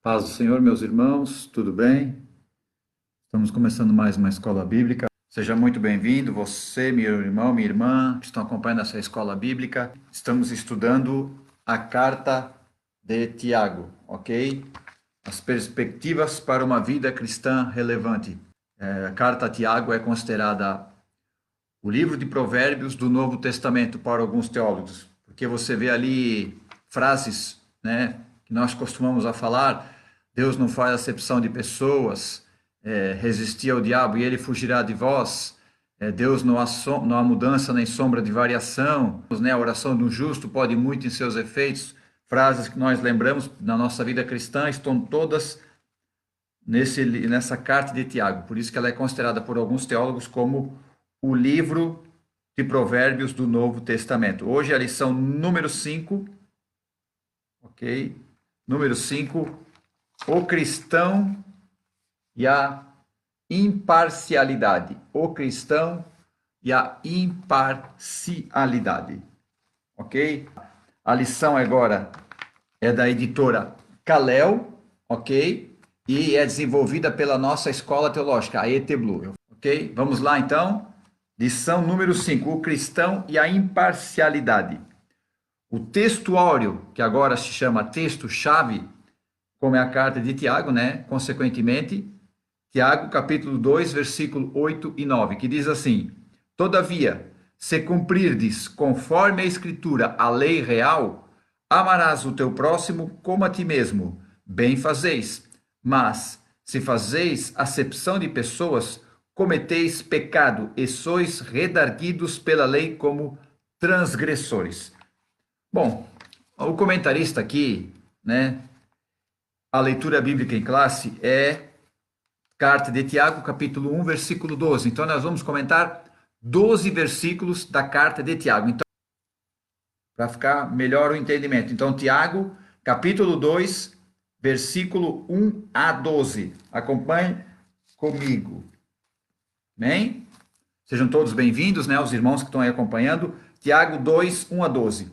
Paz do Senhor, meus irmãos, tudo bem? Estamos começando mais uma escola bíblica. Seja muito bem-vindo, você, meu irmão, minha irmã, que estão acompanhando essa escola bíblica. Estamos estudando a carta de Tiago, ok? As perspectivas para uma vida cristã relevante. A carta a Tiago é considerada o livro de Provérbios do Novo Testamento para alguns teólogos, porque você vê ali frases, né, que nós costumamos a falar. Deus não faz acepção de pessoas, resistir ao diabo e ele fugirá de vós. Deus não há mudança nem sombra de variação, né? A oração do justo pode muito em seus efeitos. Frases que nós lembramos na nossa vida cristã estão todas nessa carta de Tiago. Por isso que ela é considerada por alguns teólogos como o livro de Provérbios do Novo Testamento. Hoje a lição número 5, ok? Número 5, o cristão e a imparcialidade. O cristão e a imparcialidade, ok? A lição agora é da editora Kalel, ok? E é desenvolvida pela nossa escola teológica, a ET Blue, ok? Vamos lá então. Lição número 5, o cristão e a imparcialidade. O textuário, que agora se chama texto-chave, como é a carta de Tiago, né? Consequentemente, Tiago, capítulo 2, versículo 8 e 9, que diz assim: Todavia, se cumprirdes conforme a Escritura a lei real, amarás o teu próximo como a ti mesmo, bem fazeis. Mas, se fazeis acepção de pessoas, cometeis pecado e sois redarguidos pela lei como transgressores. Bom, o comentarista aqui, né? A leitura bíblica em classe é carta de Tiago, capítulo 1, versículo 12. Então, nós vamos comentar 12 versículos da carta de Tiago. Então, para ficar melhor o entendimento. Então, Tiago, capítulo 2, versículo 1 a 12. Acompanhe comigo. Amém? Sejam todos bem-vindos, né? Os irmãos que estão aí acompanhando. Tiago 2, 1 a 12.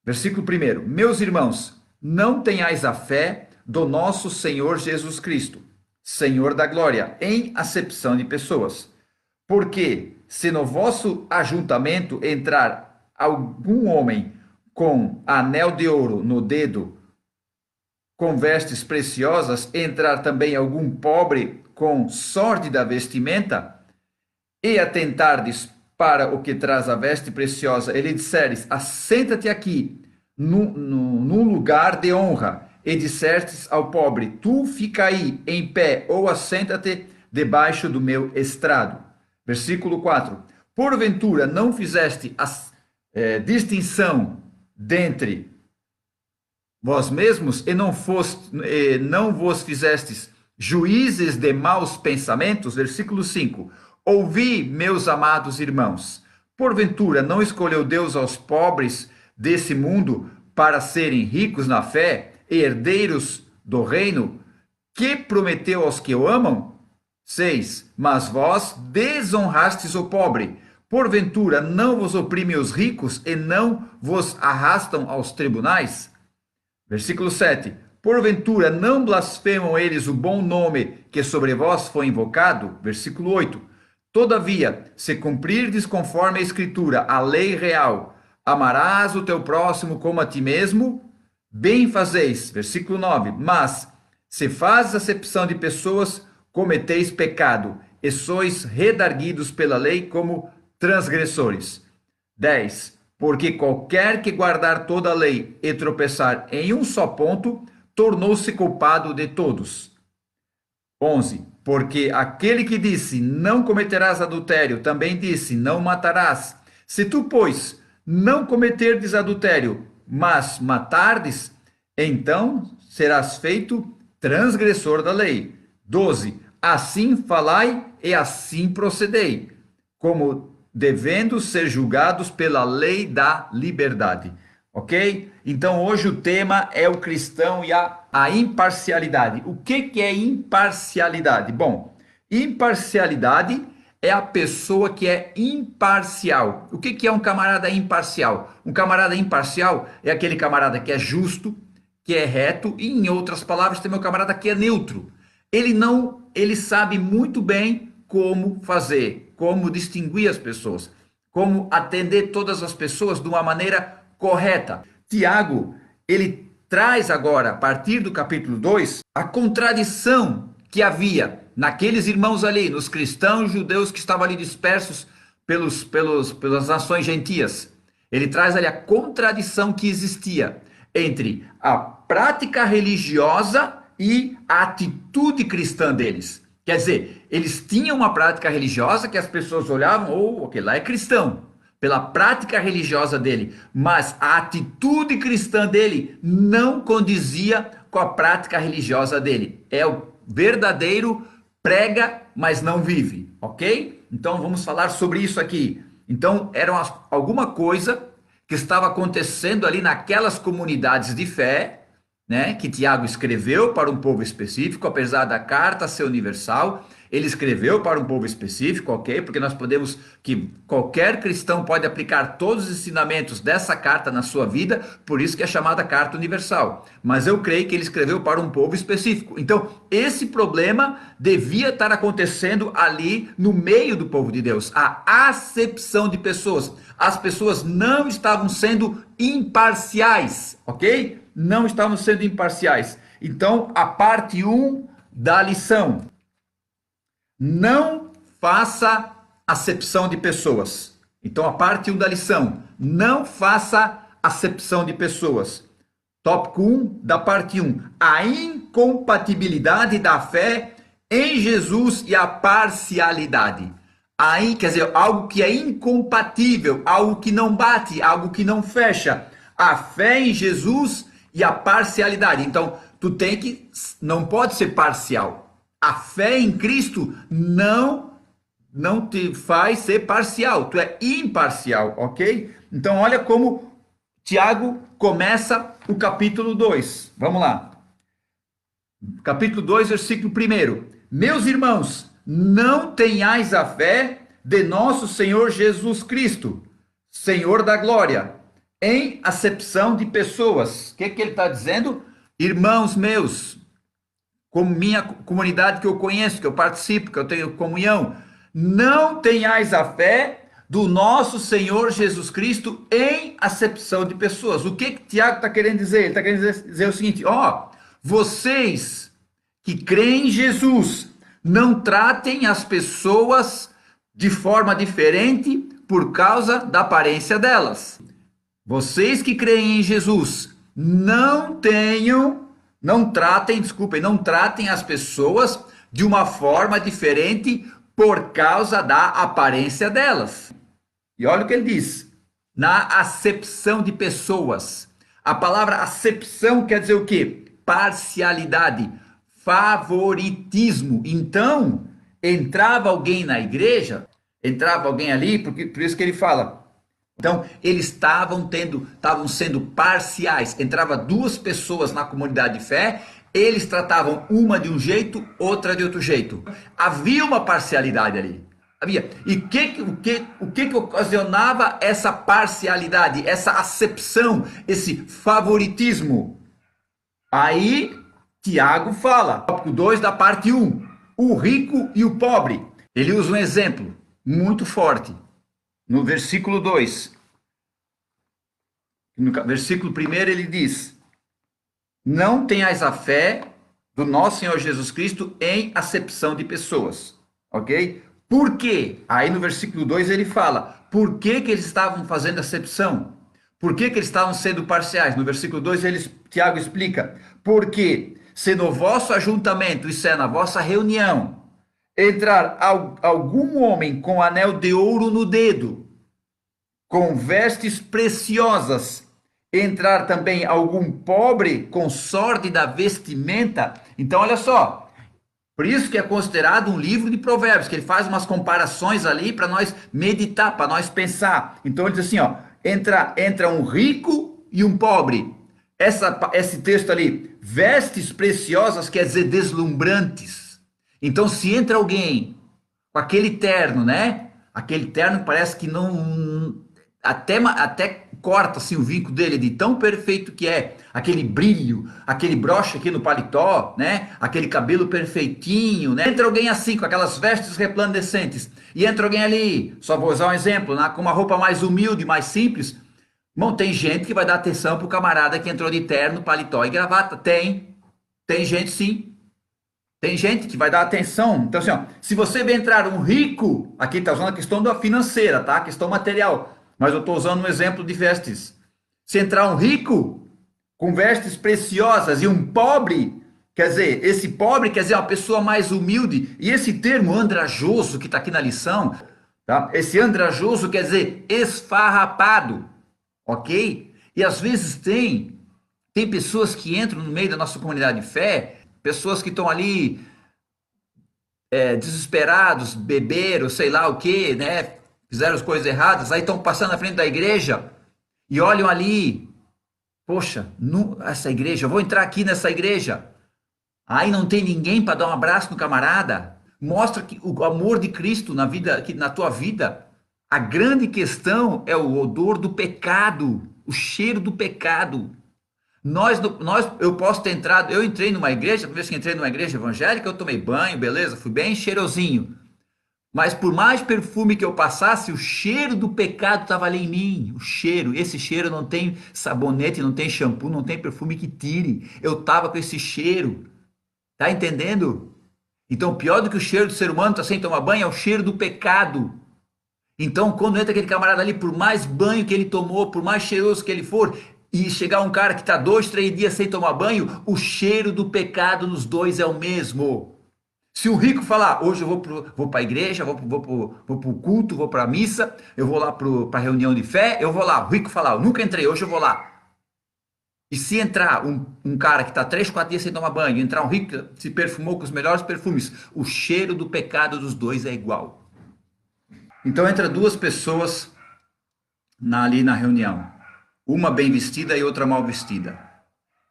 Versículo 1. Meus irmãos, não tenhais a fé do nosso Senhor Jesus Cristo, Senhor da glória, em acepção de pessoas. Porque se no vosso ajuntamento entrar algum homem com anel de ouro no dedo, com vestes preciosas, entrar também algum pobre com sórdida vestimenta, e atentardes para o que traz a veste preciosa, e lhe disseres, assenta-te aqui, num lugar de honra, e dissertes ao pobre, tu fica aí em pé, ou assenta-te debaixo do meu estrado. Versículo 4. Porventura não fizeste a distinção dentre vós mesmos, e não vos fizestes juízes de maus pensamentos? Versículo 5. Ouvi, meus amados irmãos, porventura não escolheu Deus aos pobres desse mundo para serem ricos na fé e herdeiros do reino que prometeu aos que o amam? 6. Mas vós desonrastes o pobre. Porventura não vos oprimem os ricos e não vos arrastam aos tribunais? Versículo 7. Porventura não blasfemam eles o bom nome que sobre vós foi invocado? Versículo 8. Todavia, se cumprirdes conforme a Escritura, a lei real, amarás o teu próximo como a ti mesmo, bem fazeis. Versículo 9. Mas, se fazes acepção de pessoas, cometeis pecado, e sois redarguidos pela lei como transgressores. 10. Porque qualquer que guardar toda a lei e tropeçar em um só ponto, tornou-se culpado de todos. 11. Porque aquele que disse, não cometerás adultério, também disse, não matarás. Se tu, pois, não cometerdes adultério, mas matardes, então serás feito transgressor da lei. 12. Assim falai e assim procedei, como devendo ser julgados pela lei da liberdade. Ok? Então hoje o tema é o cristão e a imparcialidade. O que é imparcialidade? Bom, imparcialidade é a pessoa que é imparcial. O que é um camarada imparcial? Um camarada imparcial é aquele camarada que é justo, que é reto, e em outras palavras, tem meu camarada que é neutro. Ele sabe muito bem como fazer, como distinguir as pessoas, como atender todas as pessoas de uma maneira correta. Tiago, ele traz agora, a partir do capítulo 2, a contradição que havia naqueles irmãos ali, nos cristãos judeus que estavam ali dispersos pelas nações gentias. Ele traz ali a contradição que existia entre a prática religiosa e a atitude cristã deles. Quer dizer, eles tinham uma prática religiosa que as pessoas olhavam, oh, aquele lá é cristão, pela prática religiosa dele, mas a atitude cristã dele não condizia com a prática religiosa dele. É o verdadeiro prega, mas não vive, ok? Então vamos falar sobre isso aqui. Então era alguma coisa que estava acontecendo ali naquelas comunidades de fé, né, que Tiago escreveu para um povo específico, apesar da carta ser universal, ele escreveu para um povo específico, ok? Porque nós podemos, que qualquer cristão pode aplicar todos os ensinamentos dessa carta na sua vida, por isso que é chamada carta universal. Mas eu creio que ele escreveu para um povo específico. Então, esse problema devia estar acontecendo ali no meio do povo de Deus, a acepção de pessoas. As pessoas não estavam sendo imparciais, ok? Não estavam sendo imparciais. Então, a parte 1 da lição. Não faça acepção de pessoas. Então, a parte 1 da lição. Não faça acepção de pessoas. Tópico 1 da parte 1. A incompatibilidade da fé em Jesus e a parcialidade. Aí, quer dizer, algo que é incompatível, algo que não bate, algo que não fecha. A fé em Jesus e a parcialidade. Então, não pode ser parcial. A fé em Cristo não te faz ser parcial, tu é imparcial, ok? Então olha como Tiago começa o capítulo 2. Vamos lá. Capítulo 2, versículo 1. Meus irmãos, não tenhais a fé de nosso Senhor Jesus Cristo, Senhor da glória, em acepção de pessoas. O que ele está dizendo? Irmãos meus, como minha comunidade que eu conheço, que eu participo, que eu tenho comunhão, não tenhais a fé do nosso Senhor Jesus Cristo em acepção de pessoas. O que Tiago está querendo dizer? Ele está querendo dizer o seguinte, vocês que creem em Jesus, não tratem as pessoas de forma diferente por causa da aparência delas. Vocês que creem em Jesus, não tratem as pessoas de uma forma diferente por causa da aparência delas. E olha o que ele diz, na acepção de pessoas. A palavra acepção quer dizer o quê? Parcialidade, favoritismo. Então, entrava alguém na igreja, entrava alguém ali, por isso que ele fala. Então, eles estavam sendo parciais. Entrava duas pessoas na comunidade de fé, eles tratavam uma de um jeito, outra de outro jeito. Havia uma parcialidade ali. Havia. E o que ocasionava essa parcialidade, essa acepção, esse favoritismo? Aí, Tiago fala, tópico 2 da parte 1, o rico e o pobre. Ele usa um exemplo muito forte. No versículo 2, no versículo 1 ele diz, não tenhais a fé do nosso Senhor Jesus Cristo em acepção de pessoas, ok? Por quê? Aí no versículo 2 ele fala, por que eles estavam fazendo acepção? Por que eles estavam sendo parciais? No versículo 2 Tiago explica, porque se no vosso ajuntamento, isso é, na vossa reunião, entrar algum homem com anel de ouro no dedo, com vestes preciosas, entrar também algum pobre com sórdida vestimenta. Então, olha só, por isso que é considerado um livro de provérbios, que ele faz umas comparações ali para nós meditar, para nós pensar. Então, ele diz assim, entra um rico e um pobre. Esse texto ali, vestes preciosas, quer dizer deslumbrantes. Então, se entra alguém com aquele terno, né? Aquele terno parece que não... Até corta assim o vinco dele de tão perfeito que é, aquele brilho, aquele broche aqui no paletó, né? Aquele cabelo perfeitinho, né? Entra alguém assim com aquelas vestes resplandecentes e entra alguém ali, só vou usar um exemplo, né? Com uma roupa mais humilde, mais simples. Bom, tem gente que vai dar atenção pro camarada que entrou de terno, paletó e gravata. Tem gente sim. Tem gente que vai dar atenção. Então, assim, ó, se você vê entrar um rico, aqui está usando a questão da financeira, tá? A questão material. Mas eu estou usando um exemplo de vestes. Se entrar um rico com vestes preciosas e um pobre, quer dizer, esse pobre quer dizer uma pessoa mais humilde. E esse termo andrajoso que está aqui na lição, tá? Esse andrajoso quer dizer esfarrapado, ok? E às vezes tem pessoas que entram no meio da nossa comunidade de fé, pessoas que estão ali desesperados, beberam, sei lá o que, né? Fizeram as coisas erradas, aí estão passando na frente da igreja e olham ali, poxa, essa igreja, eu vou entrar aqui nessa igreja. Aí não tem ninguém para dar um abraço no camarada. Mostra que o amor de Cristo na vida, na tua vida. A grande questão é o odor do pecado, o cheiro do pecado. Eu posso ter entrado, eu entrei numa igreja, a vez que entrei numa igreja evangélica, eu tomei banho, beleza, fui bem cheirosinho. Mas por mais perfume que eu passasse, o cheiro do pecado estava ali em mim. O cheiro, esse cheiro não tem sabonete, não tem shampoo, não tem perfume que tire. Eu estava com esse cheiro. Tá entendendo? Então, pior do que o cheiro do ser humano tá sem tomar banho é o cheiro do pecado. Então, quando entra aquele camarada ali, por mais banho que ele tomou, por mais cheiroso que ele for, e chegar um cara que está 2, 3 dias sem tomar banho, o cheiro do pecado nos dois é o mesmo. Se o rico falar, hoje eu vou para a igreja, vou para o culto, vou para a missa, eu vou lá para a reunião de fé, eu vou lá. O rico falar, eu nunca entrei, hoje eu vou lá. E se entrar um cara que está 3, 4 dias sem tomar banho, entrar um rico que se perfumou com os melhores perfumes, o cheiro do pecado dos dois é igual. Então entra duas pessoas ali na reunião. Uma bem vestida e outra mal vestida.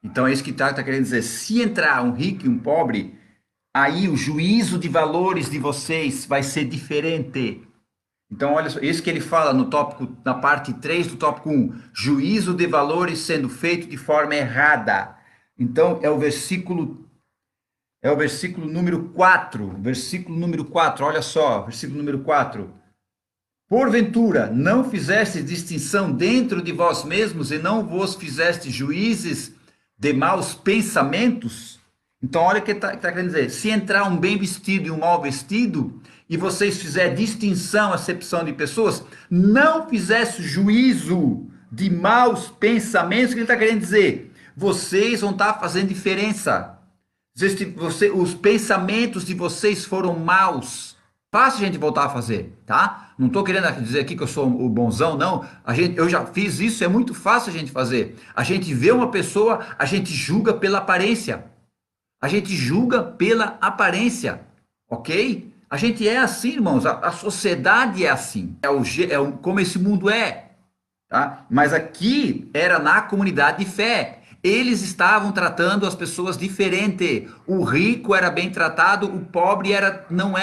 Então é isso que está querendo dizer. Se entrar um rico e um pobre, aí o juízo de valores de vocês vai ser diferente. Então olha só, isso que ele fala no tópico, na parte 3 do tópico 1. Juízo de valores sendo feito de forma errada. Então é o versículo número 4. Versículo número 4, olha só, versículo número 4. Porventura, não fizeste distinção dentro de vós mesmos e não vos fizeste juízes de maus pensamentos? Então, olha o que está querendo dizer. Se entrar um bem vestido e um mal vestido, e vocês fizerem distinção, acepção de pessoas, não fizesse juízo de maus pensamentos, o que ele está querendo dizer? Vocês vão estar fazendo diferença. Os pensamentos de vocês foram maus. Fácil a gente voltar a fazer, tá? Não estou querendo dizer aqui que eu sou o bonzão, não. Eu já fiz isso, é muito fácil a gente fazer. A gente vê uma pessoa, a gente julga pela aparência. A gente julga pela aparência, ok? A gente é assim, irmãos. A sociedade é assim. Como esse mundo é, tá? Mas aqui era na comunidade de fé. Eles estavam tratando as pessoas diferente. O rico era bem tratado, o pobre não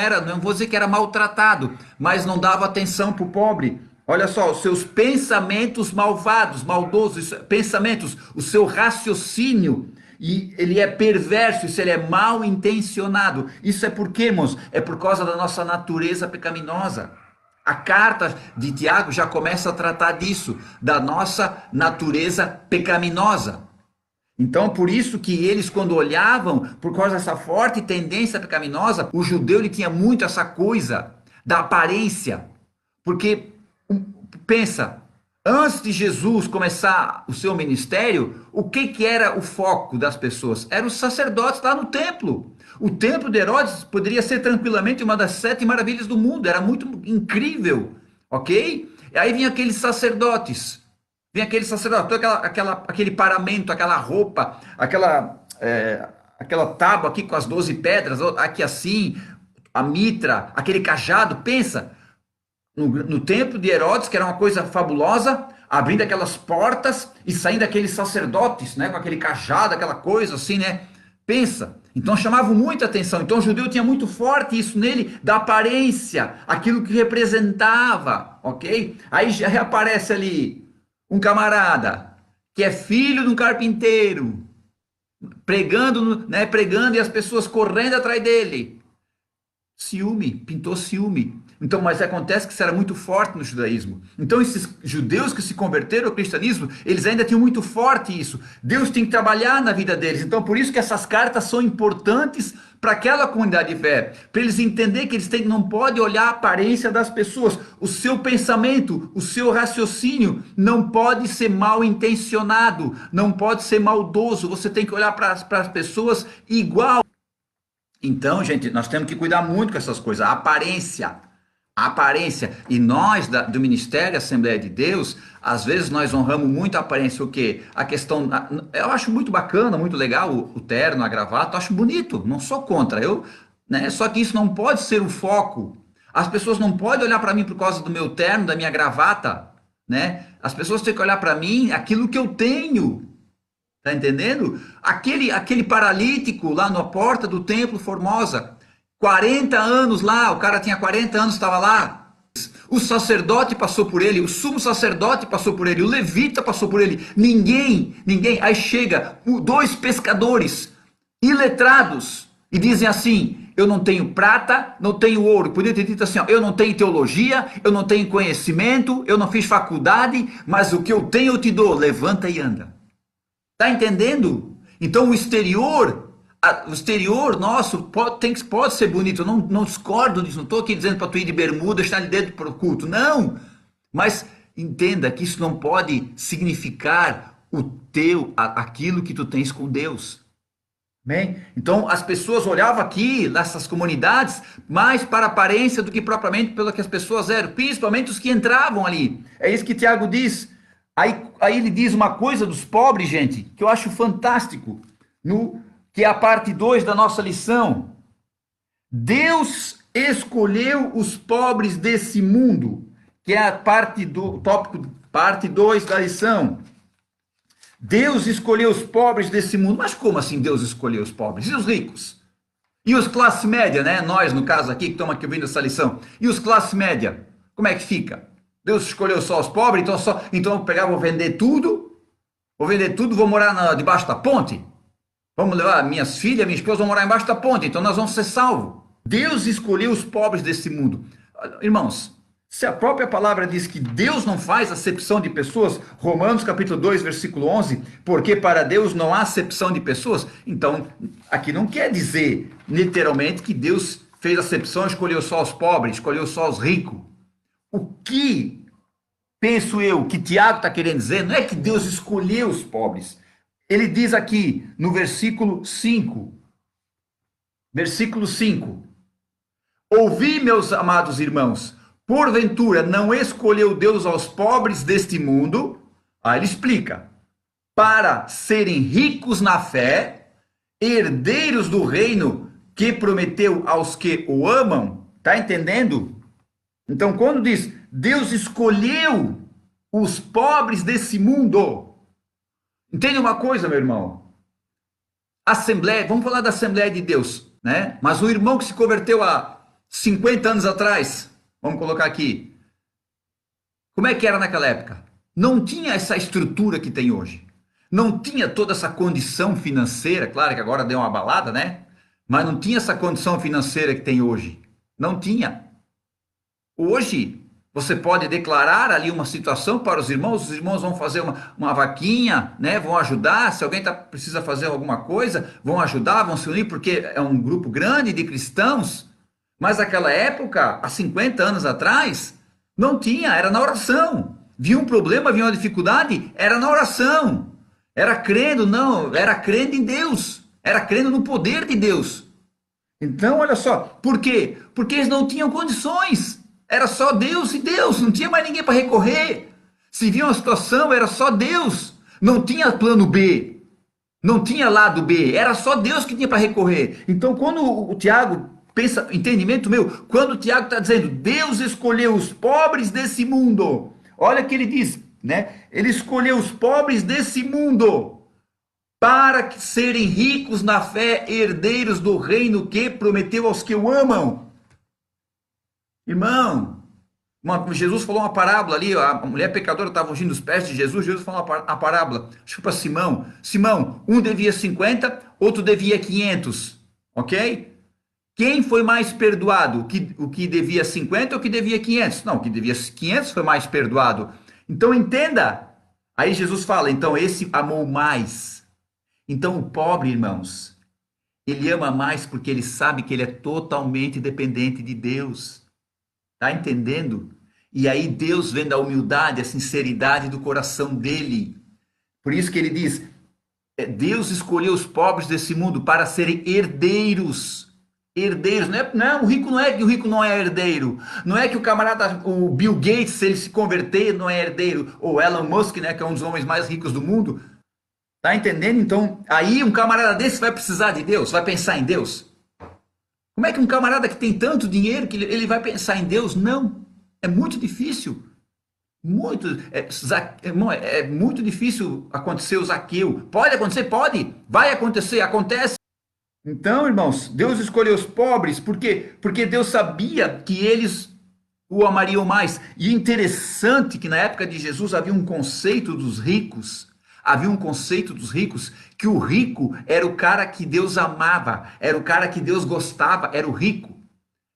vou dizer que era maltratado, mas não dava atenção para o pobre. Olha só, os seus pensamentos malvados, maldosos, pensamentos, o seu raciocínio, e ele é perverso, isso ele é mal intencionado. Isso é por quê, irmãos? É por causa da nossa natureza pecaminosa. A carta de Tiago já começa a tratar disso, da nossa natureza pecaminosa. Então, por isso que eles, quando olhavam, por causa dessa forte tendência pecaminosa, o judeu ele tinha muito essa coisa da aparência. Porque, pensa, antes de Jesus começar o seu ministério, o que era o foco das pessoas? Eram os sacerdotes lá no templo. O templo de Herodes poderia ser tranquilamente uma das 7 maravilhas do mundo, era muito incrível, ok? E aí vinham aqueles sacerdotes. Vem aquele sacerdote, aquele paramento, aquela roupa, aquela tábua aqui com as 12 pedras, aqui assim, a mitra, aquele cajado. Pensa, no templo de Herodes, que era uma coisa fabulosa, abrindo aquelas portas e saindo aqueles sacerdotes, né, com aquele cajado, aquela coisa assim, né? Pensa, então chamavam muita atenção. Então o judeu tinha muito forte isso nele, da aparência, aquilo que representava, ok? Aí já reaparece ali um camarada que é filho de um carpinteiro, pregando, né, pregando e as pessoas correndo atrás dele. Ciúme, pintou ciúme. Então, mas acontece que isso era muito forte no judaísmo. Então, esses judeus que se converteram ao cristianismo, eles ainda tinham muito forte isso. Deus tem que trabalhar na vida deles. Então, por isso que essas cartas são importantes para aquela comunidade de fé, para eles entenderem que eles não podem olhar a aparência das pessoas. O seu pensamento, o seu raciocínio não pode ser mal intencionado, não pode ser maldoso. Você tem que olhar para as pessoas igual. Então, gente, nós temos que cuidar muito com essas coisas. A aparência. E nós do Ministério Assembleia de Deus, às vezes nós honramos muito a aparência. O quê? A questão, eu acho muito bacana, muito legal o terno, a gravata, eu acho bonito, não sou contra. Né? Só que isso não pode ser o foco. As pessoas não podem olhar para mim por causa do meu terno, da minha gravata, né? As pessoas têm que olhar para mim aquilo que eu tenho. Tá entendendo? Aquele paralítico lá na porta do templo Formosa, 40 anos lá, o cara tinha 40 anos, estava lá. O sacerdote passou por ele, o sumo sacerdote passou por ele, o levita passou por ele. Ninguém. Aí chega dois pescadores iletrados e dizem assim: eu não tenho prata, não tenho ouro. Podia ter dito assim: ó, eu não tenho teologia, eu não tenho conhecimento, eu não fiz faculdade, mas o que eu tenho eu te dou. Levanta e anda. Tá entendendo? Então o exterior nosso pode ser bonito. Eu não discordo disso. Não estou aqui dizendo para tu ir de bermuda, estar de dedo para o culto. Não! Mas entenda que isso não pode significar aquilo que tu tens com Deus. Bem, então as pessoas olhavam aqui, nessas comunidades, mais para a aparência do que propriamente pelo que as pessoas eram, principalmente os que entravam ali. É isso que Tiago diz. Aí ele diz uma coisa dos pobres, gente, que eu acho fantástico, que é a parte 2 da nossa lição. Deus escolheu os pobres desse mundo, que é a parte 2 da lição. Deus escolheu os pobres desse mundo. Mas como assim Deus escolheu os pobres? E os ricos? E os classe média, né? Nós, no caso aqui, que estamos aqui ouvindo essa lição. E os classe média? Como é que fica? Deus escolheu só os pobres, então eu pegar, vou vender tudo, vou morar debaixo da ponte. Vamos levar minhas filhas, minha esposa, vão morar embaixo da ponte, então nós vamos ser salvos. Deus escolheu os pobres desse mundo. Irmãos, se a própria palavra diz que Deus não faz acepção de pessoas, Romanos capítulo 2, versículo 11, porque para Deus não há acepção de pessoas, então aqui não quer dizer literalmente que Deus fez acepção e escolheu só os pobres, escolheu só os ricos. O que, penso eu, que Tiago está querendo dizer, não é que Deus escolheu os pobres. Ele diz aqui no versículo 5, ouvi, meus amados irmãos, porventura não escolheu Deus aos pobres deste mundo, aí ele explica, para serem ricos na fé, herdeiros do reino que prometeu aos que o amam, tá entendendo? Então, quando diz Deus escolheu os pobres desse mundo, entende uma coisa, meu irmão? Assembleia, vamos falar da Assembleia de Deus, né? Mas o irmão que se converteu há 50 anos atrás, vamos colocar aqui, como é que era naquela época? Não tinha essa estrutura que tem hoje. Não tinha toda essa condição financeira, claro que agora deu uma balada, né? Mas não tinha essa condição financeira que tem hoje. Não tinha. Hoje, você pode declarar ali uma situação para os irmãos vão fazer uma vaquinha, né? Vão ajudar, se alguém precisa fazer alguma coisa, vão ajudar, vão se unir, porque é um grupo grande de cristãos, mas naquela época, há 50 anos atrás, não tinha, era na oração. Via um problema, via uma dificuldade, era na oração. Era crendo em Deus, era crendo no poder de Deus. Então, olha só, por quê? Porque eles não tinham condições. Era só Deus e Deus, não tinha mais ninguém para recorrer. Se via uma situação, era só Deus. Não tinha plano B, não tinha lado B, era só Deus que tinha para recorrer. Então, quando o Tiago pensa, entendimento meu, quando o Tiago está dizendo, Deus escolheu os pobres desse mundo, olha o que ele diz, né? Ele escolheu os pobres desse mundo para serem ricos na fé, herdeiros do reino que prometeu aos que o amam. Irmão, Jesus falou uma parábola ali, a mulher pecadora estava ungindo os pés de Jesus, Jesus falou a parábola, acho que para Simão, Simão, um devia 50, outro devia 500, ok? Quem foi mais perdoado? O que devia 50 ou o que devia 500? Não, o que devia 500 foi mais perdoado. Então entenda, aí Jesus fala, então esse amou mais. Então o pobre, irmãos, ele ama mais porque ele sabe que ele é totalmente dependente de Deus. Tá entendendo? E aí Deus vendo a humildade, a sinceridade do coração dele. Por isso que ele diz: Deus escolheu os pobres desse mundo para serem herdeiros. Herdeiros, o rico não é que o rico não é herdeiro. Não é que o camarada, o Bill Gates, se ele se converter, não é herdeiro. Ou Elon Musk, né, que é um dos homens mais ricos do mundo. Tá entendendo? Então, aí um camarada desse vai precisar de Deus, vai pensar em Deus. Como é que um camarada que tem tanto dinheiro que ele vai pensar em Deus? Não. É muito difícil. É muito difícil acontecer o Zaqueu. Pode acontecer? Pode. Vai acontecer, acontece. Então, irmãos, Deus escolheu os pobres, por quê? Porque Deus sabia que eles o amariam mais. E interessante que na época de Jesus havia um conceito dos ricos, que o rico era o cara que Deus amava, era o cara que Deus gostava, era o rico.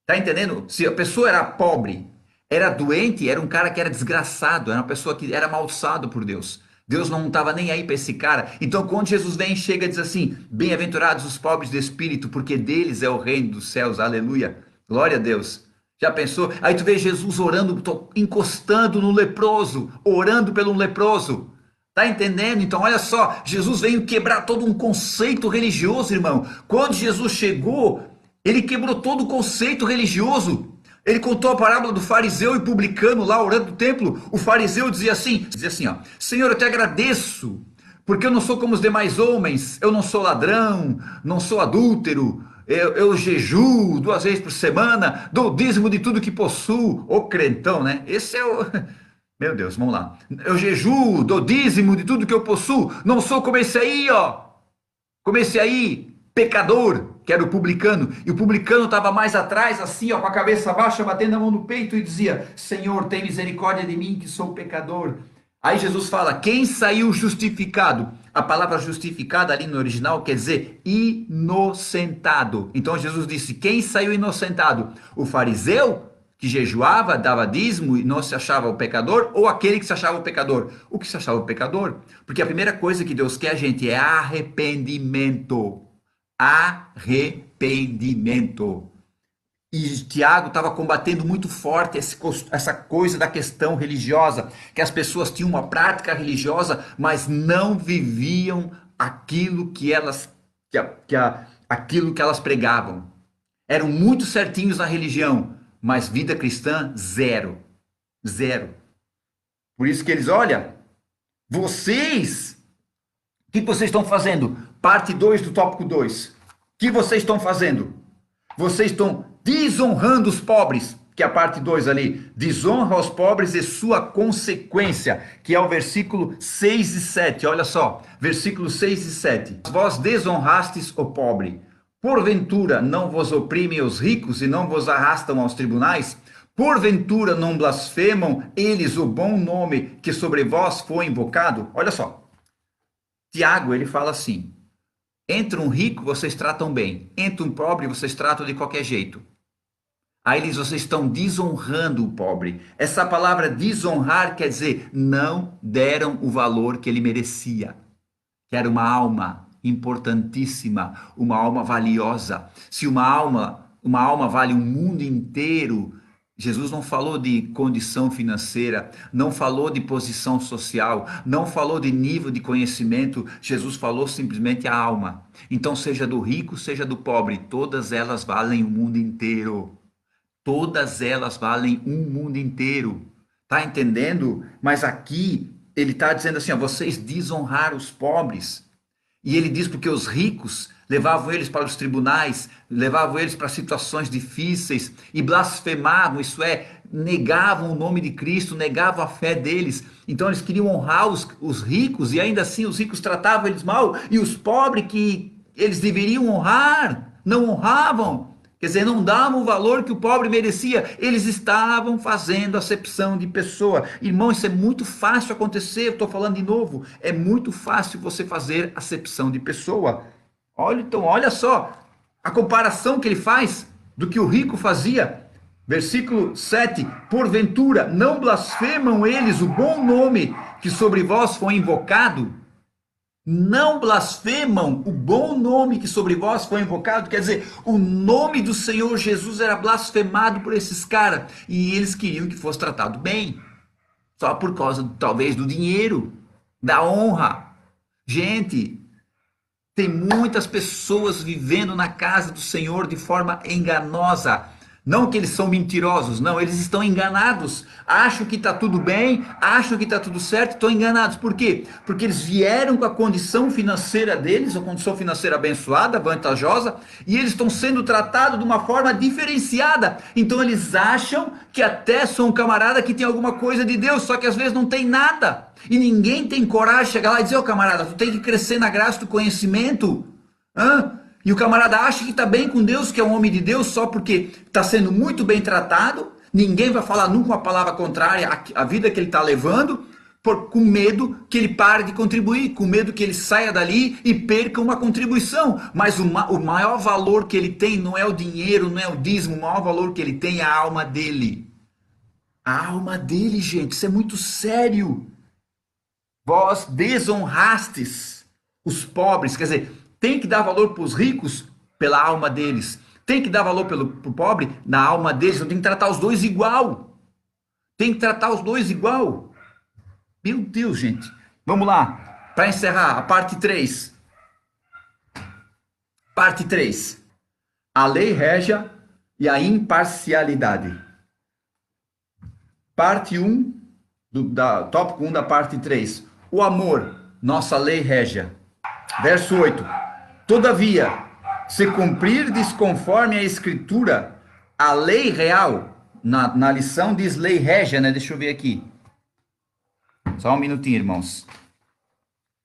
Tá entendendo? Se a pessoa era pobre, era doente, era um cara que era desgraçado, era uma pessoa que era amaldiçado por Deus. Deus não estava nem aí para esse cara. Então, quando Jesus vem, chega e diz assim: bem-aventurados os pobres de espírito, porque deles é o reino dos céus. Aleluia. Glória a Deus. Já pensou? Aí tu vê Jesus orando, encostando no leproso, orando pelo leproso. Tá entendendo? Então, olha só, Jesus veio quebrar todo um conceito religioso, irmão. Quando Jesus chegou, ele quebrou todo o conceito religioso. Ele contou a parábola do fariseu e publicano lá orando no templo. O fariseu dizia assim, ó: Senhor, eu te agradeço, porque eu não sou como os demais homens, eu não sou ladrão, não sou adúltero, eu jejuo 2 vezes por semana, dou dízimo de tudo que possuo. Ô crentão, né? Esse é o... Meu Deus, vamos lá. Eu jejuo, dou dízimo de tudo que eu possuo, não sou como esse aí, ó. Como esse aí, pecador, que era o publicano. E o publicano estava mais atrás, assim, ó, com a cabeça baixa, batendo a mão no peito e dizia: Senhor, tem misericórdia de mim, que sou pecador. Aí Jesus fala: quem saiu justificado? A palavra justificada ali no original quer dizer inocentado. Então Jesus disse: quem saiu inocentado? O fariseu, que jejuava, dava dízimo e não se achava o pecador, ou aquele que se achava o pecador? O que se achava o pecador. Porque a primeira coisa que Deus quer, gente, é arrependimento. Arrependimento. E Tiago estava combatendo muito forte essa coisa da questão religiosa, que as pessoas tinham uma prática religiosa, mas não viviam aquilo que aquilo que elas pregavam. Eram muito certinhos na religião, mas vida cristã, zero. Zero. Por isso que eles, olha, vocês, o que vocês estão fazendo? Parte 2 do tópico 2. O que vocês estão fazendo? Vocês estão desonrando os pobres, que é a parte 2 ali. Desonra aos pobres e sua consequência, que é o versículo 6 e 7. Olha só, versículo 6 e 7. Vós desonrastes o pobre. Porventura não vos oprimem os ricos e não vos arrastam aos tribunais? Porventura não blasfemam eles o bom nome que sobre vós foi invocado? Olha só, Tiago, ele fala assim: entre um rico vocês tratam bem, entre um pobre vocês tratam de qualquer jeito. Aí vocês estão desonrando o pobre. Essa palavra desonrar quer dizer não deram o valor que ele merecia, que era uma alma importantíssima, uma alma valiosa. Se uma alma vale um mundo inteiro, Jesus não falou de condição financeira, não falou de posição social, não falou de nível de conhecimento, Jesus falou simplesmente a alma. Então, seja do rico, seja do pobre, todas elas valem o mundo inteiro. Todas elas valem um mundo inteiro. Tá entendendo? Mas aqui ele está dizendo assim, ó, vocês desonraram os pobres. E ele diz porque os ricos levavam eles para os tribunais, levavam eles para situações difíceis e blasfemavam, isso é, negavam o nome de Cristo, negavam a fé deles. Então eles queriam honrar os ricos e ainda assim os ricos tratavam eles mal e os pobres que eles deveriam honrar, não honravam. Quer dizer, não davam o valor que o pobre merecia. Eles estavam fazendo acepção de pessoa. Irmão, isso é muito fácil acontecer. Eu estou falando de novo. É muito fácil você fazer acepção de pessoa. Olha, então, olha só a comparação que ele faz do que o rico fazia. Versículo 7. Porventura, não blasfemam eles o bom nome que sobre vós foi invocado? Não blasfemam o bom nome que sobre vós foi invocado. Quer dizer, o nome do Senhor Jesus era blasfemado por esses caras. E eles queriam que fosse tratado bem. Só por causa, talvez, do dinheiro, da honra. Gente, tem muitas pessoas vivendo na casa do Senhor de forma enganosa. Não que eles são mentirosos, não, eles estão enganados. Acham que está tudo bem, acham que está tudo certo, estão enganados. Por quê? Porque eles vieram com a condição financeira deles, a condição financeira abençoada, vantajosa, e eles estão sendo tratados de uma forma diferenciada. Então eles acham que até são um camarada que tem alguma coisa de Deus, só que às vezes não tem nada. E ninguém tem coragem de chegar lá e dizer, ô camarada, tu tem que crescer na graça do conhecimento. Hã? E o camarada acha que está bem com Deus, que é um homem de Deus, só porque está sendo muito bem tratado. Ninguém vai falar nunca uma palavra contrária à vida que ele está levando, com medo que ele pare de contribuir, com medo que ele saia dali e perca uma contribuição. Mas o maior valor que ele tem não é o dinheiro, não é o dízimo, o maior valor que ele tem é a alma dele. A alma dele, gente, isso é muito sério. Vós desonrastes os pobres, quer dizer, tem que dar valor para os ricos pela alma deles. Tem que dar valor para o pobre na alma deles. Então tem que tratar os dois igual. Tem que tratar os dois igual. Meu Deus, gente. Vamos lá. Para encerrar, a parte 3. Parte 3. A lei régia e a imparcialidade. Parte 1, tópico 1 da parte 3. O amor, nossa lei régia. Verso 8. Todavia, se cumprirdes conforme a Escritura, a lei real, na lição diz lei régia, né? Deixa eu ver aqui. Só um minutinho, irmãos.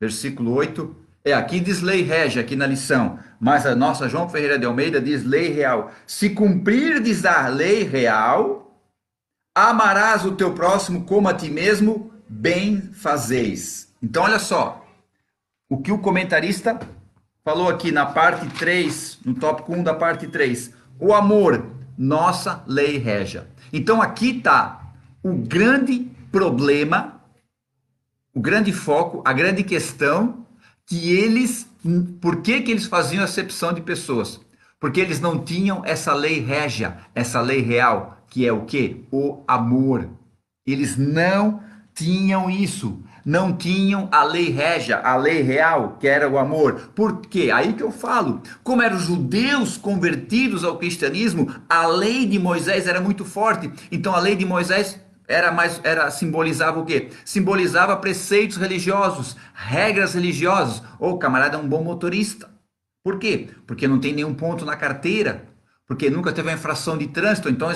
Versículo 8. Aqui diz lei régia, aqui na lição. Mas a nossa João Ferreira de Almeida diz lei real. Se cumprirdes a lei real, amarás o teu próximo como a ti mesmo, bem fazeis. Então, olha só. O que o comentarista falou aqui na parte 3, no tópico 1 da parte 3. O amor, nossa lei régia. Então aqui está o grande problema, o grande foco, a grande questão que eles, por que eles faziam acepção de pessoas? Porque eles não tinham essa lei régia, essa lei real, que é o quê? O amor. Eles não tinham isso. Não tinham a lei régia, a lei real, que era o amor. Por quê? Aí que eu falo. Como eram judeus convertidos ao cristianismo, a lei de Moisés era muito forte. Então a lei de Moisés simbolizava o quê? Simbolizava preceitos religiosos, regras religiosas. O camarada é um bom motorista. Por quê? Porque não tem nenhum ponto na carteira. Porque nunca teve uma infração de trânsito. Então,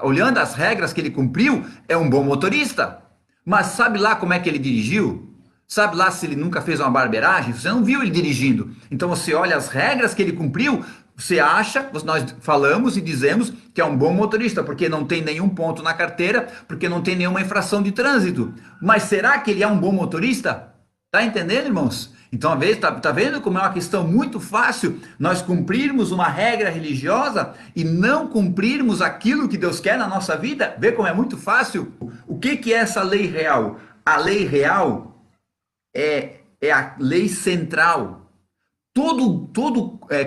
olhando as regras que ele cumpriu, é um bom motorista. Mas sabe lá como é que ele dirigiu? Sabe lá se ele nunca fez uma barbeiragem? Você não viu ele dirigindo. Então você olha as regras que ele cumpriu, você acha, nós falamos e dizemos que é um bom motorista, porque não tem nenhum ponto na carteira, porque não tem nenhuma infração de trânsito. Mas será que ele é um bom motorista? Tá entendendo, irmãos? Então, às vezes, tá vendo como é uma questão muito fácil nós cumprirmos uma regra religiosa e não cumprirmos aquilo que Deus quer na nossa vida? Vê como é muito fácil? O que é essa lei real? A lei real é a lei central.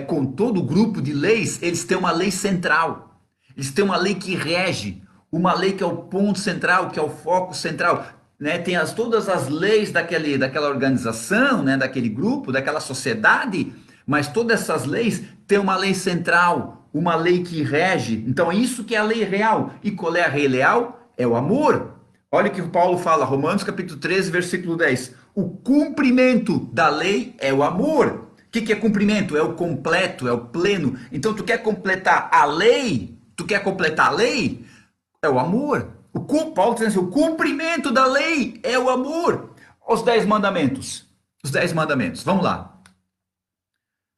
Com todo grupo de leis, eles têm uma lei central. Eles têm uma lei que rege, uma lei que é o ponto central, que é o foco central. Né, tem todas as leis daquela organização, né, daquele grupo, daquela sociedade, mas todas essas leis têm uma lei central, uma lei que rege. Então, isso que é a lei real. E qual é a lei real? É o amor. Olha o que o Paulo fala, Romanos capítulo 13, versículo 10. O cumprimento da lei é o amor. O que é cumprimento? É o completo, é o pleno. Então, tu quer completar a lei? É o amor. Paulo está dizendo assim, o cumprimento da lei é o amor. Os 10 mandamentos. Os 10 mandamentos. Vamos lá.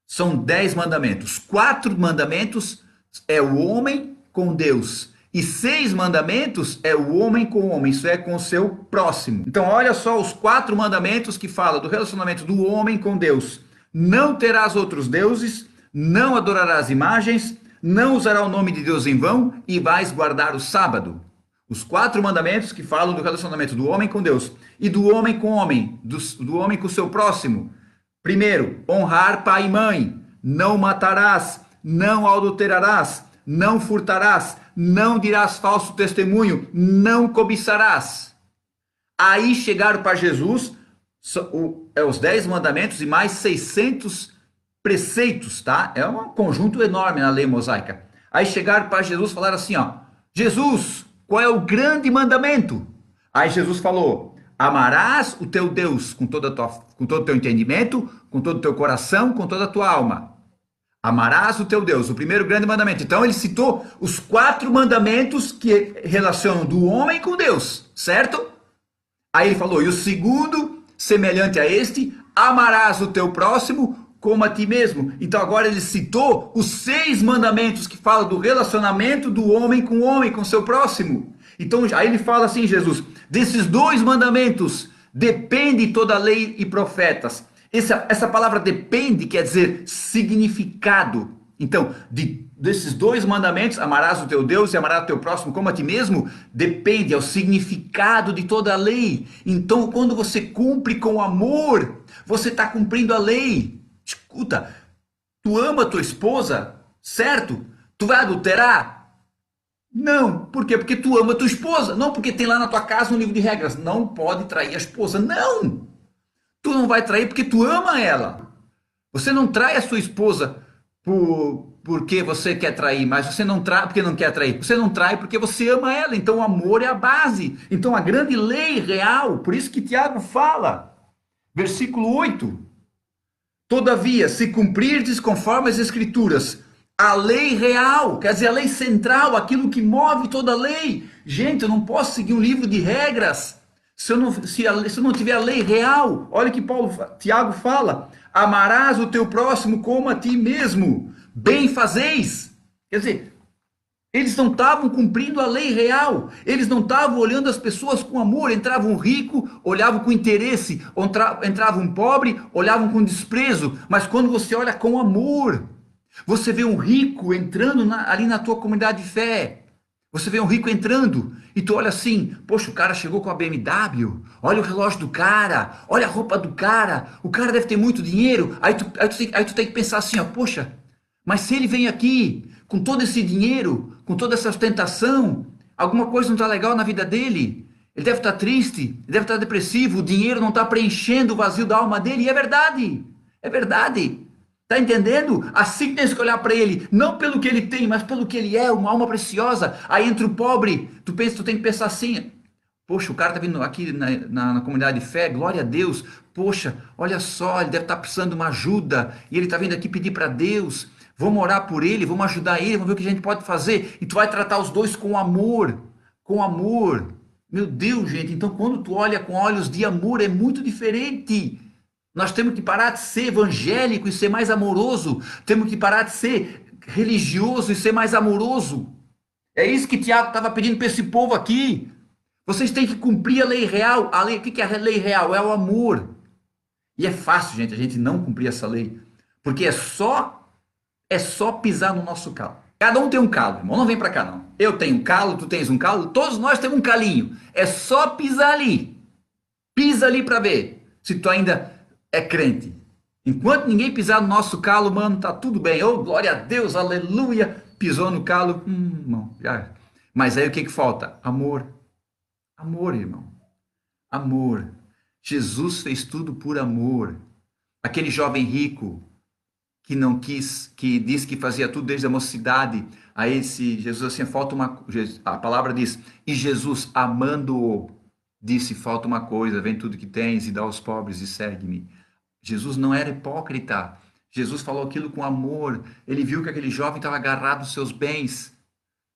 São 10 mandamentos. 4 mandamentos é o homem com Deus. E 6 mandamentos é o homem com o homem, isso é, com o seu próximo. Então, olha só os 4 mandamentos que falam do relacionamento do homem com Deus. Não terás outros deuses, não adorarás imagens, não usarás o nome de Deus em vão e vais guardar o sábado. Os 4 mandamentos que falam do relacionamento do homem com Deus e do homem com o homem, do homem com o seu próximo. Primeiro, honrar pai e mãe. Não matarás, não adulterarás, não furtarás, não dirás falso testemunho, não cobiçarás. Aí chegaram para Jesus os 10 mandamentos e mais 600 preceitos, tá? É um conjunto enorme na lei mosaica. Aí chegaram para Jesus e falaram assim, ó, Jesus, qual é o grande mandamento? Aí Jesus falou, amarás o teu Deus com todo o teu entendimento, com todo o teu coração, com toda a tua alma. Amarás o teu Deus, o primeiro grande mandamento. Então ele citou os 4 mandamentos que relacionam do homem com Deus, certo? Aí ele falou, e o segundo, semelhante a este, amarás o teu próximo como a ti mesmo. Então agora ele citou os 6 mandamentos que falam do relacionamento do homem, com seu próximo. Então aí ele fala assim, Jesus, desses 2 mandamentos depende toda a lei e profetas. Essa palavra depende quer dizer significado. Então, desses 2 mandamentos, amarás o teu Deus e amarás o teu próximo como a ti mesmo, depende, é o significado de toda a lei. Então, quando você cumpre com amor, você está cumprindo a lei. Escuta, tu ama tua esposa, certo? Tu vai adulterar? Não. Por quê? Porque tu ama tua esposa. Não porque tem lá na tua casa um livro de regras. Não pode trair a esposa. Não. Tu não vai trair porque tu ama ela. Você não trai a sua esposa porque você quer trair, mas você não trai porque não quer trair. Você não trai porque você ama ela. Então o amor é a base. Então a grande lei real, por isso que Tiago fala, versículo 8. Todavia, se cumprirdes conforme as escrituras, a lei real, quer dizer, a lei central, aquilo que move toda a lei. Gente, eu não posso seguir um livro de regras se eu não tiver a lei real. Olha que Tiago fala, amarás o teu próximo como a ti mesmo, bem fazeis. Quer dizer, eles não estavam cumprindo a lei real, eles não estavam olhando as pessoas com amor, entrava um rico, olhavam com interesse, entrava um pobre, olhavam com desprezo, mas quando você olha com amor, você vê um rico entrando ali na tua comunidade de fé, você vê um rico entrando e tu olha assim, poxa, o cara chegou com a BMW, olha o relógio do cara, olha a roupa do cara, o cara deve ter muito dinheiro, aí tu tem que pensar assim, ó, poxa, mas se ele vem aqui com todo esse dinheiro, com toda essa ostentação, alguma coisa não está legal na vida dele, ele deve estar triste, ele deve estar depressivo, o dinheiro não está preenchendo o vazio da alma dele, e é verdade, tá entendendo? Assim tens que olhar para ele, não pelo que ele tem, mas pelo que ele é, uma alma preciosa. Aí entra o pobre, tu tem que pensar assim, poxa, o cara está vindo aqui na comunidade de fé, glória a Deus, poxa, olha só, ele deve estar precisando de uma ajuda, e ele está vindo aqui pedir para Deus, vamos orar por ele, vamos ajudar ele, vamos ver o que a gente pode fazer, e tu vai tratar os dois com amor, meu Deus, gente, então quando tu olha com olhos de amor, é muito diferente. Nós temos que parar de ser evangélico e ser mais amoroso. Temos que parar de ser religioso e ser mais amoroso. É isso que Tiago estava pedindo para esse povo aqui. Vocês têm que cumprir a lei real. O que é a lei real? É o amor. E é fácil, gente, a gente não cumprir essa lei. Porque é só pisar no nosso calo. Cada um tem um calo, irmão. Não vem para cá, não. Eu tenho um calo, tu tens um calo, todos nós temos um calinho. É só pisar ali. Pisa ali para ver se tu ainda é crente. Enquanto ninguém pisar no nosso calo, mano, tá tudo bem. Oh, glória a Deus, aleluia. Pisou no calo, irmão, já. Mas aí o que falta? Amor. Amor, irmão. Amor. Jesus fez tudo por amor. Aquele jovem rico que não quis, que disse que fazia tudo desde a mocidade. Aí Jesus assim, falta uma, a palavra diz, e Jesus amando-o, disse, falta uma coisa, vem tudo que tens e dá aos pobres e segue-me. Jesus não era hipócrita. Jesus falou aquilo com amor. Ele viu que aquele jovem estava agarrado aos seus bens.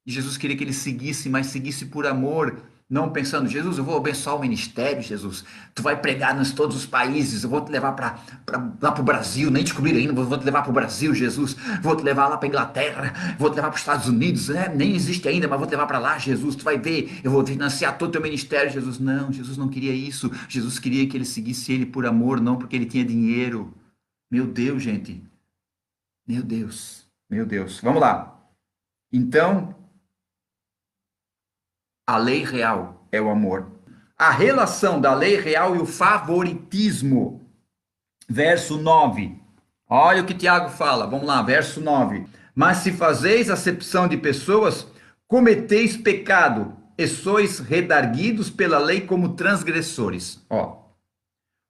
E Jesus queria que ele seguisse, mas seguisse por amor. Não pensando, Jesus, eu vou abençoar o ministério, Jesus. Tu vai pregar em todos os países, eu vou te levar lá para o Brasil, nem descobriram ainda, vou te levar para o Brasil, Jesus. Vou te levar lá para a Inglaterra, vou te levar para os Estados Unidos, né? Nem existe ainda, mas vou te levar para lá, Jesus. Tu vai ver, eu vou financiar todo o teu ministério, Jesus. Não, Jesus não queria isso. Jesus queria que ele seguisse ele por amor, não porque ele tinha dinheiro. Meu Deus, gente. Meu Deus. Meu Deus. Vamos lá. Então, a lei real é o amor. A relação da lei real e o favoritismo. Verso 9. Olha o que Tiago fala. Vamos lá, verso 9. Mas se fazeis acepção de pessoas, cometeis pecado, e sois redarguidos pela lei como transgressores.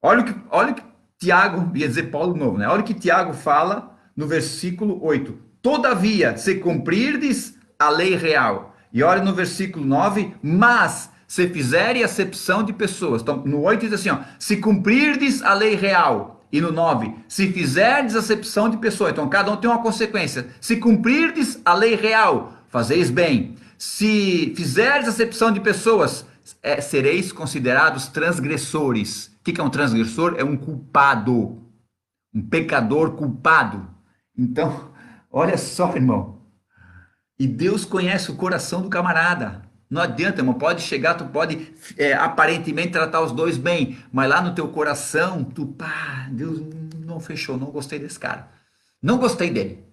Olha o que Tiago, ia dizer Paulo de novo, né? Olha o que Tiago fala no versículo 8. Todavia, se cumprirdes a lei real. E olha no versículo 9, mas se fizerem acepção de pessoas. Então, no 8 diz assim, ó, se cumprirdes a lei real. E no 9, se fizerdes acepção de pessoas. Então, cada um tem uma consequência. Se cumprirdes a lei real, fazeis bem. Se fizerdes acepção de pessoas, sereis considerados transgressores. O que é um transgressor? É um culpado, um pecador culpado. Então, olha só, irmão. E Deus conhece o coração do camarada. Não adianta, irmão, pode chegar, tu pode aparentemente tratar os dois bem, mas lá no teu coração, Deus não fechou, não gostei desse cara. Não gostei dele.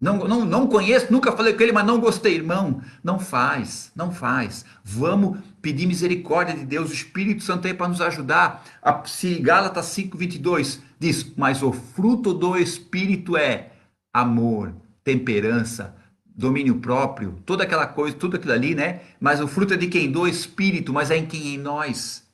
Não conheço, nunca falei com ele, mas não gostei, irmão. Não faz, não faz. Vamos pedir misericórdia de Deus, o Espírito Santo aí para nos ajudar. Se Gálatas 5:22 diz, mas o fruto do Espírito é amor, temperança, domínio próprio, toda aquela coisa, tudo aquilo ali, né? Mas o fruto é de quem? Do Espírito, mas é em quem? Em nós.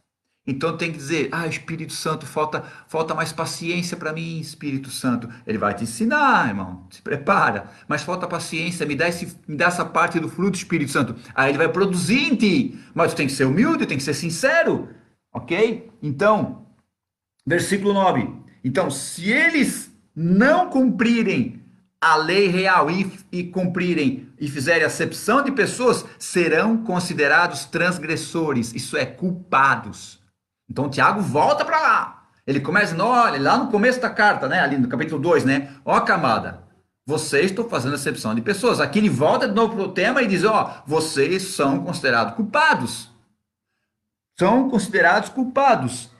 Então tem que dizer, Espírito Santo, falta mais paciência para mim, Espírito Santo. Ele vai te ensinar, irmão, se prepara. Mas falta paciência, me dá essa parte do fruto, Espírito Santo. Aí ele vai produzir em ti. Mas tu tem que ser humilde, tem que ser sincero, ok? Então, versículo 9. Então, se eles não cumprirem a lei real e cumprirem e fizerem acepção de pessoas, serão considerados transgressores, isso é, culpados. Então, Tiago volta para lá. Ele começa, olha, lá no começo da carta, né, ali no capítulo 2, né? Camada, vocês estão fazendo acepção de pessoas. Aqui ele volta de novo para o tema e diz, vocês são considerados culpados. São considerados culpados,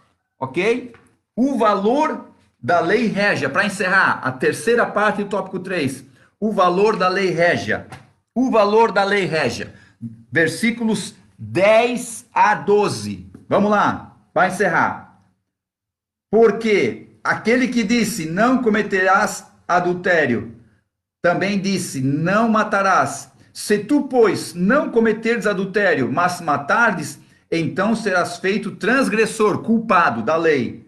ok? O valor da lei régia, para encerrar a terceira parte do tópico 3, o valor da lei régia. O valor da lei régia. Versículos 10 a 12. Vamos lá. Vai encerrar. Porque aquele que disse, não cometerás adultério, também disse, não matarás. Se tu, pois, não cometeres adultério, mas matardes, então serás feito transgressor, culpado da lei.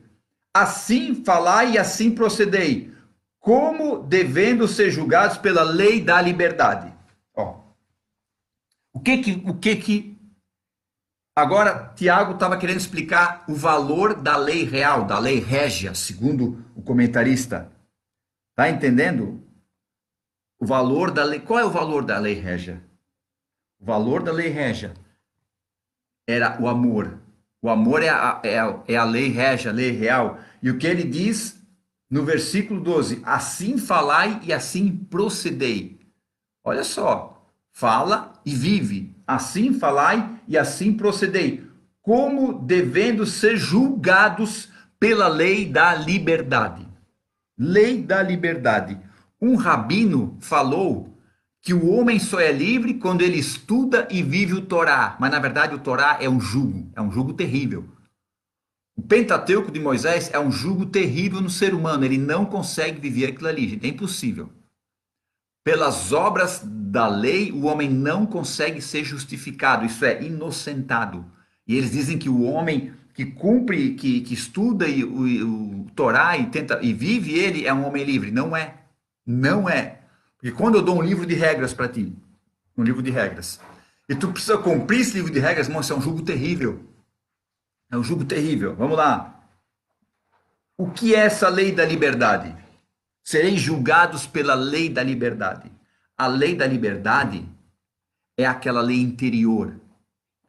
Assim falai e assim procedei, como devendo ser julgados pela lei da liberdade. O que Agora, Tiago estava querendo explicar o valor da lei real, da lei régia, segundo o comentarista. Tá entendendo? O valor da lei. Qual é o valor da lei régia? O valor da lei régia era o amor. O amor é a lei régia, a lei real. E o que ele diz no versículo 12: assim falai e assim procedei. Olha só, fala e vive. Assim falai e assim procedei, como devendo ser julgados pela lei da liberdade. Lei da liberdade. Um rabino falou que o homem só é livre quando ele estuda e vive o Torá. Mas na verdade o Torá é um jugo terrível. O Pentateuco de Moisés é um jugo terrível no ser humano. Ele não consegue viver aquilo ali, gente. É impossível. Pelas obras da lei, o homem não consegue ser justificado, isso é, inocentado. E eles dizem que o homem que cumpre, que estuda o Torá e tenta e vive ele é um homem livre. Não é. Não é. Porque quando eu dou um livro de regras para ti, um livro de regras, e tu precisa cumprir esse livro de regras, irmão, isso é um jugo terrível. É um jugo terrível. Vamos lá. O que é essa lei da liberdade? Sereis julgados pela lei da liberdade. A lei da liberdade é aquela lei interior,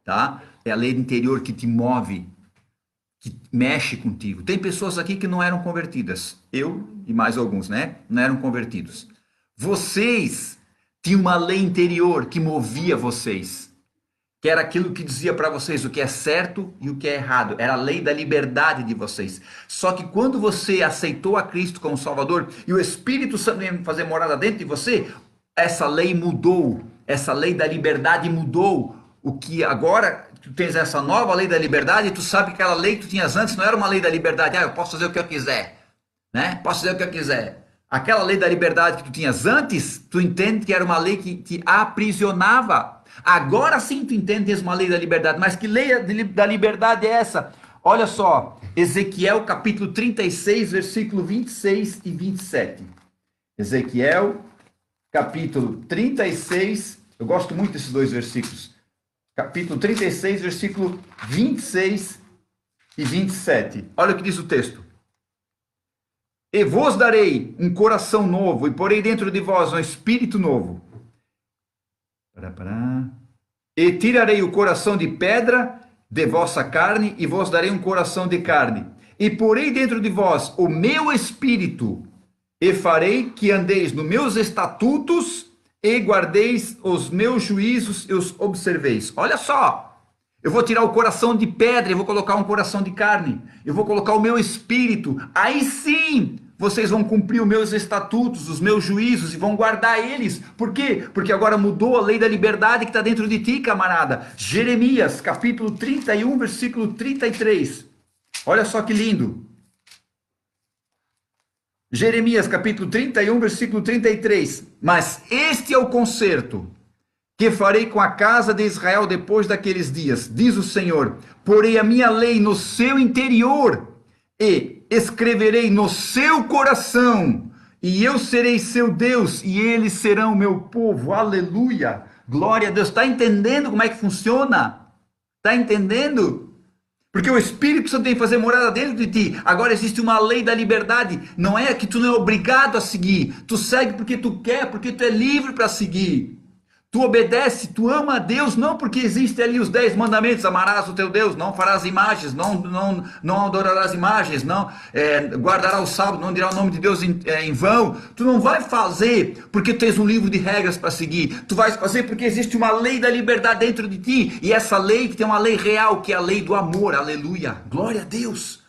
tá? É a lei interior que te move, que mexe contigo. Tem pessoas aqui que não eram convertidas. Eu e mais alguns, né? Não eram convertidos. Vocês tinham uma lei interior que movia vocês, que era aquilo que dizia para vocês o que é certo e o que é errado. Era a lei da liberdade de vocês. Só que quando você aceitou a Cristo como Salvador e o Espírito Santo veio fazer morada dentro de você, essa lei mudou. Essa lei da liberdade mudou. O que agora tu tens essa nova lei da liberdade, tu sabe que aquela lei que tu tinhas antes não era uma lei da liberdade. Ah, eu posso fazer o que eu quiser, né? Posso fazer o que eu quiser. Aquela lei da liberdade que tu tinhas antes, tu entende que era uma lei que te aprisionava. Agora sim tu entendes uma lei da liberdade, mas que lei da liberdade é essa? Olha só, Ezequiel capítulo 36, versículo 26 e 27. Ezequiel capítulo 36, eu gosto muito desses dois versículos. Capítulo 36, versículo 26 e 27. Olha o que diz o texto. E vos darei um coração novo, e porei dentro de vós um espírito novo. E tirarei o coração de pedra de vossa carne, e vos darei um coração de carne. E porei dentro de vós o meu espírito, e farei que andeis nos meus estatutos, e guardeis os meus juízos e os observeis. Olha só, eu vou tirar o coração de pedra e vou colocar um coração de carne. Eu vou colocar o meu espírito. Aí sim, vocês vão cumprir os meus estatutos, os meus juízos e vão guardar eles. Por quê? Porque agora mudou a lei da liberdade que está dentro de ti, camarada. Jeremias, capítulo 31, versículo 33. Olha só que lindo. Jeremias capítulo 31, versículo 33. Mas este é o concerto que farei com a casa de Israel depois daqueles dias, diz o Senhor. Porei a minha lei no seu interior e escreverei no seu coração, e eu serei seu Deus e eles serão meu povo. Aleluia! Glória a Deus. Está entendendo como é que funciona? Está entendendo? Porque o Espírito Santo tem que fazer morada dentro de ti. Agora existe uma lei da liberdade. Não é que tu não é obrigado a seguir. Tu segue porque tu quer, porque tu é livre para seguir. Tu obedece, tu ama a Deus, não porque existem ali os 10 mandamentos, amarás o teu Deus, não farás imagens, não adorarás imagens, não guardarás o sábado, não dirá o nome de Deus em vão. Tu não vai fazer porque tu tens um livro de regras para seguir. Tu vais fazer porque existe uma lei da liberdade dentro de ti. E essa lei que tem uma lei real, que é a lei do amor. Aleluia. Glória a Deus.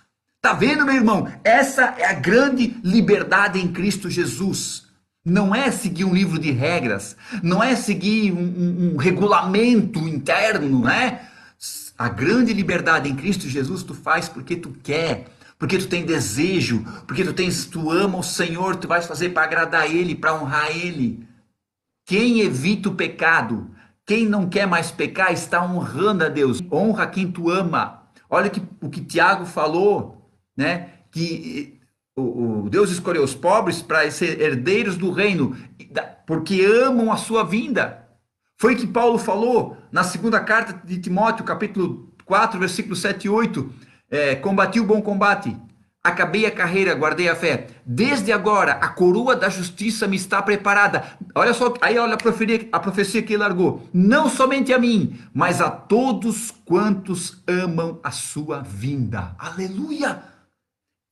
Tá vendo, meu irmão? Essa é a grande liberdade em Cristo Jesus. Não é seguir um livro de regras, não é seguir um regulamento interno, né? A grande liberdade em Cristo Jesus tu faz porque tu quer, porque tu tem desejo, porque tu ama o Senhor, tu vais fazer para agradar Ele, para honrar Ele. Quem evita o pecado, quem não quer mais pecar, está honrando a Deus. Honra quem tu ama. Olha o que Tiago falou, né? Que o Deus escolheu os pobres para ser herdeiros do reino, porque amam a sua vinda. Foi o que Paulo falou na segunda carta de Timóteo, capítulo 4, versículos 7 e 8. Combati o bom combate, acabei a carreira, guardei a fé. Desde agora, a coroa da justiça me está preparada. Olha só, aí olha a profecia que ele largou. Não somente a mim, mas a todos quantos amam a sua vinda. Aleluia!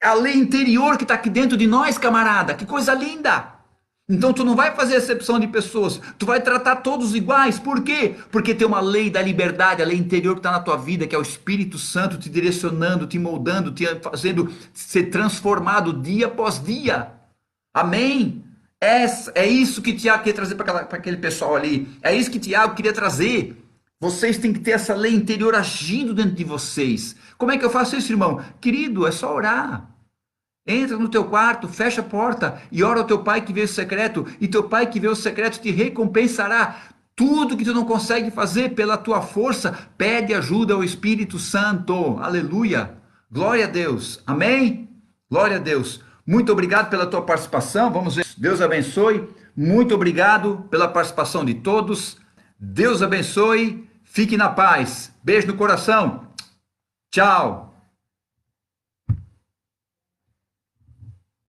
A lei interior que está aqui dentro de nós, camarada. Que coisa linda! Então tu não vai fazer exceção de pessoas. Tu vai tratar todos iguais. Por quê? Porque tem uma lei da liberdade, a lei interior que está na tua vida, que é o Espírito Santo te direcionando, te moldando, te fazendo ser transformado dia após dia. Amém? É isso que Tiago queria trazer para aquele pessoal ali. É isso que Tiago queria trazer. Vocês têm que ter essa lei interior agindo dentro de vocês. Como é que eu faço isso, irmão? Querido, é só orar. Entra no teu quarto, fecha a porta e ora ao teu pai que vê o secreto, e teu pai que vê o secreto te recompensará. Tudo que tu não consegue fazer pela tua força, pede ajuda ao Espírito Santo. Aleluia. Glória a Deus. Amém? Glória a Deus. Muito obrigado pela tua participação. Vamos ver. Deus abençoe. Muito obrigado pela participação de todos. Deus abençoe. Fique na paz. Beijo no coração. Tchau.